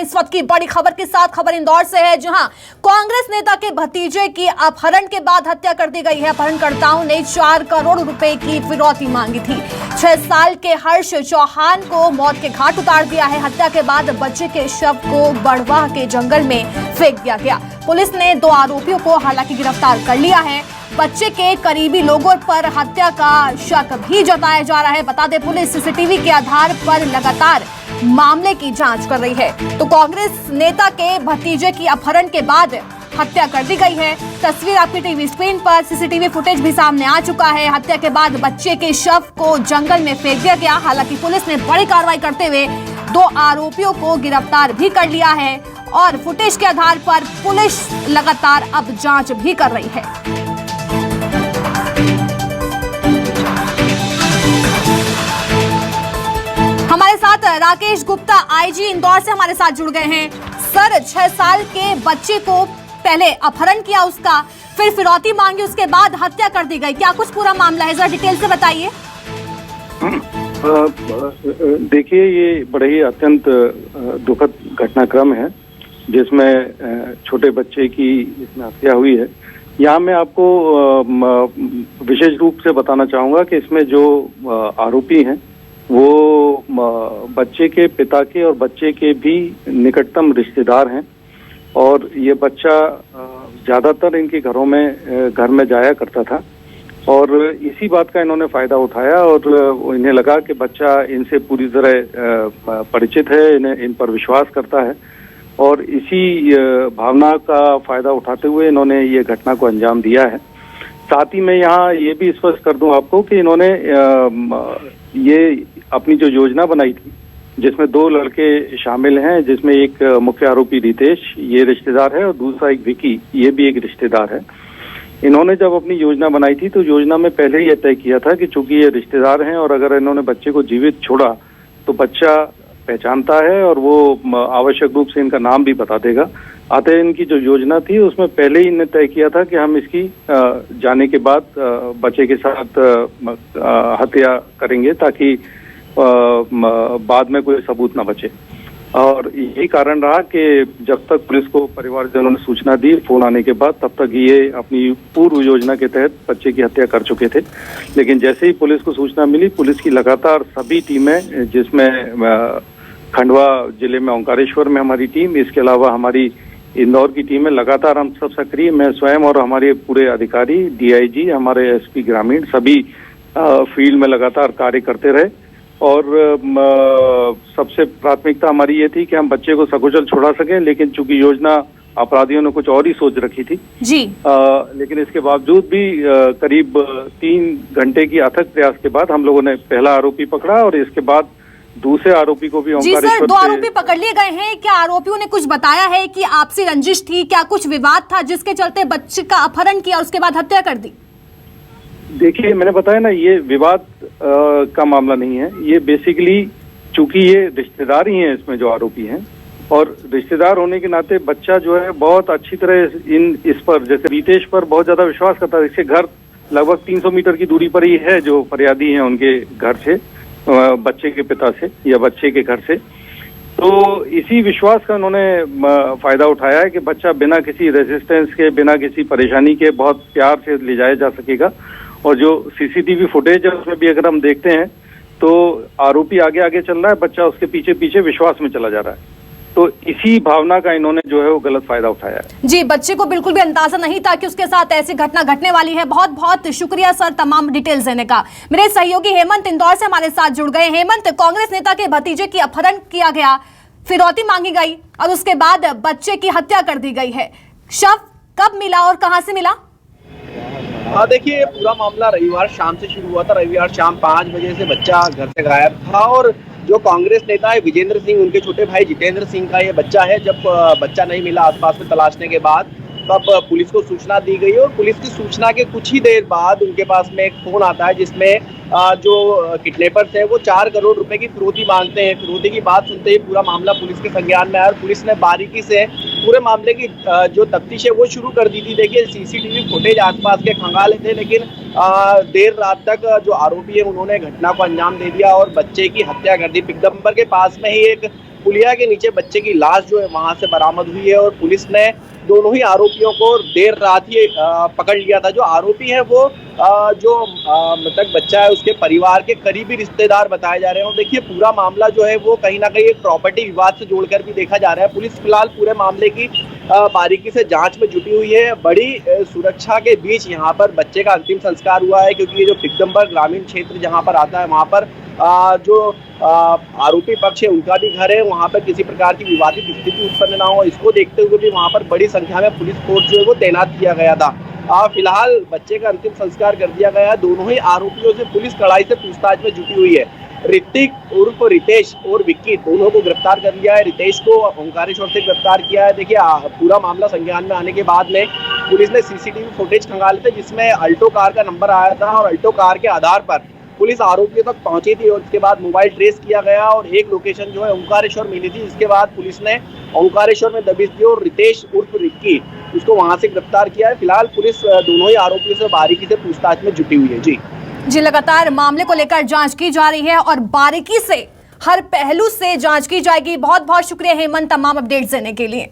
इस वक्त की बड़ी खबर के साथ। खबर इंदौर से है, जहां कांग्रेस नेता के भतीजे की अपहरण के बाद हत्या कर दी गई है। अपहरणकर्ताओं ने 4 करोड़ रुपए की फिरौती मांगी थी। 6 साल के हर्ष चौहान को मौत के घाट उतार दिया है। हत्या के बाद बच्चे के शव को बड़वाह के जंगल में फेंक दिया गया। पुलिस ने 2 आरोपियों को हालांकि गिरफ्तार कर लिया है। बच्चे के करीबी लोगों पर हत्या का शक भी जताया जा रहा है। बता दें, पुलिस सीसीटीवी के आधार पर लगातार मामले की जांच कर रही है। तो कांग्रेस नेता के भतीजे की अपहरण के बाद हत्या कर दी गई है। तस्वीर आपकी टीवी स्क्रीन पर, सीसीटीवी फुटेज भी सामने आ चुका है। हत्या के बाद बच्चे के शव को जंगल में फेंक दिया गया। हालांकि पुलिस ने बड़ी कार्रवाई करते हुए 2 आरोपियों को गिरफ्तार भी कर लिया है और फुटेज के आधार पर पुलिस लगातार अब जांच भी कर रही है। हमारे साथ राकेश गुप्ता, आईजी इंदौर से हमारे साथ जुड़ गए हैं। सर, 6 साल के बच्चे को पहले अपहरण किया उसका, फिर फिरौती मांगी, उसके बाद हत्या कर दी गई। क्या कुछ पूरा मामला है, जरा डिटेल से बताइए। देखिए, ये बड़े ही अत्यंत दुखद घटनाक्रम है जिसमें छोटे बच्चे की इसमें हत्या हुई है। यहाँ मैं आपको विशेष रूप से बताना चाहूँगा कि इसमें जो आरोपी हैं वो बच्चे के पिता के और बच्चे के भी निकटतम रिश्तेदार हैं और ये बच्चा ज़्यादातर इनके घर में जाया करता था और इसी बात का इन्होंने फ़ायदा उठाया और इन्हें लगा कि बच्चा इनसे पूरी तरह परिचित है, इन पर विश्वास करता है और इसी भावना का फ़ायदा उठाते हुए इन्होंने ये घटना को अंजाम दिया है। साथ ही मैं यहाँ ये भी स्पष्ट कर दूं आपको कि इन्होंने ये अपनी जो योजना बनाई थी जिसमें 2 लड़के शामिल हैं, जिसमें एक मुख्य आरोपी रितेश, ये रिश्तेदार है, और दूसरा एक विकी, ये भी एक रिश्तेदार है। इन्होंने जब अपनी योजना बनाई थी तो योजना में पहले ही तय किया था कि चूंकि ये रिश्तेदार हैं और अगर इन्होंने बच्चे को जीवित छोड़ा तो बच्चा पहचानता है और वो आवश्यक रूप से इनका नाम भी बता देगा। अतः इनकी जो योजना थी उसमें पहले ही इन्हें तय किया था कि हम इसकी जाने के बाद बच्चे के साथ हत्या करेंगे ताकि बाद में कोई सबूत ना बचे। और यही कारण रहा कि जब तक पुलिस को परिवारजनों ने सूचना दी फोन आने के बाद, तब तक ये अपनी पूर्व योजना के तहत बच्चे की हत्या कर चुके थे। लेकिन जैसे ही पुलिस को सूचना मिली, पुलिस की लगातार सभी टीमें, जिसमें खंडवा जिले में ओंकारेश्वर में हमारी टीम, इसके अलावा हमारी इंदौर की टीम है, लगातार हम सब सक्रिय, मैं स्वयं और हमारे पूरे अधिकारी, डीआईजी, हमारे एसपी ग्रामीण, सभी फील्ड में लगातार कार्य करते रहे और सबसे प्राथमिकता हमारी ये थी कि हम बच्चे को सकुशल छुड़ा सकें। लेकिन चूंकि योजना अपराधियों ने कुछ और ही सोच रखी थी जी, लेकिन इसके बावजूद भी करीब 3 घंटे की अथक प्रयास के बाद हम लोगों ने पहला आरोपी पकड़ा और इसके बाद दूसरे आरोपी को भी ओंकारेश्वर। जी सर, 2 आरोपी पकड़ लिए गए हैं। क्या आरोपियों ने कुछ बताया है कि आपसी रंजिश थी, क्या कुछ विवाद था जिसके चलते बच्चे का अपहरण किया और उसके बाद हत्या कर दी? देखिए, मैंने बताया ना, ये विवाद का मामला नहीं है। ये बेसिकली चूंकि ये रिश्तेदार ही हैं इसमें जो आरोपी हैं और रिश्तेदार होने के नाते बच्चा जो है बहुत अच्छी तरह इस पर, जैसे रितेश पर बहुत ज्यादा विश्वास करता है। इसके घर लगभग 300 मीटर की दूरी पर ही है जो फरियादी हैं उनके घर से, बच्चे के पिता से या बच्चे के घर से। तो इसी विश्वास का उन्होंने फायदा उठाया है कि बच्चा बिना किसी रेजिस्टेंस के, बिना किसी परेशानी के बहुत प्यार से ले जाया जा सकेगा। और जो सीसीटीवी फुटेज है उसमें भी अगर हम देखते हैं तो आरोपी आगे आगे चल रहा है, बच्चा उसके पीछे पीछे विश्वास में चला जा रहा है। तो इसी भावना का इन्होंने जो है वो गलत फायदा उठाया है। जी, बच्चे को बिल्कुल भी अंदाजा नहीं था कि उसके साथ ऐसी घटना घटने वाली है। बहुत बहुत शुक्रिया सर तमाम डिटेल्स देने का। मेरे सहयोगी हेमंत इंदौर से हमारे साथ जुड़ गए। हेमंत, कांग्रेस नेता के भतीजे की अपहरण किया गया, फिरौती मांगी गई और उसके बाद बच्चे की हत्या कर दी गई है। शव कब मिला और कहां से मिला? देखिए, पूरा मामला रविवार शाम से शुरू हुआ था। रविवार शाम 5 बजे से बच्चा घर से गायब था और जो कांग्रेस नेता है विजेंद्र सिंह, उनके छोटे भाई जितेंद्र सिंह का ये बच्चा है। जब बच्चा नहीं मिला आसपास में तलाशने के बाद, तब पुलिस को सूचना दी गई और पुलिस की सूचना के कुछ ही देर बाद उनके पास में एक फोन आता है जिसमें जो किडनैपर्स हैं वो 4 करोड़ रुपए की फिरौती मांगते हैं। फिरौती की बात सुनते ही पूरा मामला पुलिस के संज्ञान में आया और पुलिस ने बारीकी से पूरे मामले की जो तफ्तीश है वो शुरू कर दी थी। देखिए, सीसीटीवी फुटेज आसपास के खंगाले थे, लेकिन देर रात तक जो आरोपी है उन्होंने घटना को अंजाम दे दिया और बच्चे की हत्या कर दी। पिकदम्बर के पास में ही एक पुलिया के नीचे बच्चे की लाश जो है वहां से बरामद हुई है और पुलिस ने दोनों ही आरोपियों को देर रात ही पकड़ लिया था। जो आरोपी है वो जो मृतक बच्चा है उसके परिवार के करीबी रिश्तेदार बताए जा रहे हैं। और देखिए पूरा मामला जो है वो कहीं ना कहीं एक प्रॉपर्टी विवाद से जोड़कर भी देखा जा रहा है। पुलिस फिलहाल पूरे मामले की बारीकी से जांच में जुटी हुई है। बड़ी सुरक्षा के बीच यहाँ पर बच्चे का अंतिम संस्कार हुआ है, क्योंकि ये जो दिगंबर ग्रामीण क्षेत्र जहाँ पर आता है वहाँ पर जो आरोपी पक्ष है उनका भी घर है, वहाँ पर किसी प्रकार की विवादित स्थिति उत्पन्न ना हो, इसको देखते हुए भी वहाँ पर बड़ी संख्या में पुलिस फोर्स जो है वो तैनात किया गया था। फिलहाल बच्चे का अंतिम संस्कार कर दिया गया है। दोनों ही आरोपियों से पुलिस कड़ाई से पूछताछ में जुटी हुई है। ऋतिक उर्फ रितेश और विक्की दोनों को गिरफ्तार कर लिया है। रितेश को ओंकारेश्वर से गिरफ्तार किया है। देखिए पूरा मामला संज्ञान में आने के बाद में पुलिस ने सीसीटीवी फुटेज खंगाले थे जिसमें अल्टो कार का नंबर आया था और अल्टो कार के आधार पर पुलिस आरोपियों तक पहुंची थी और उसके बाद मोबाइल ट्रेस किया गया और एक लोकेशन जो है ओंकारेश्वर मिली थी। इसके बाद पुलिस ने ओंकारेश्वर में दबिश दी और रितेश उर्फ रिक्की उसको वहां से गिरफ्तार किया है। फिलहाल पुलिस दोनों ही आरोपियों से बारीकी से पूछताछ में जुटी हुई है। जी लगातार मामले को लेकर जांच की जा रही है और बारीकी से हर पहलू से जांच की जाएगी। बहुत बहुत शुक्रिया हेमंत तमाम अपडेट्स देने के लिए।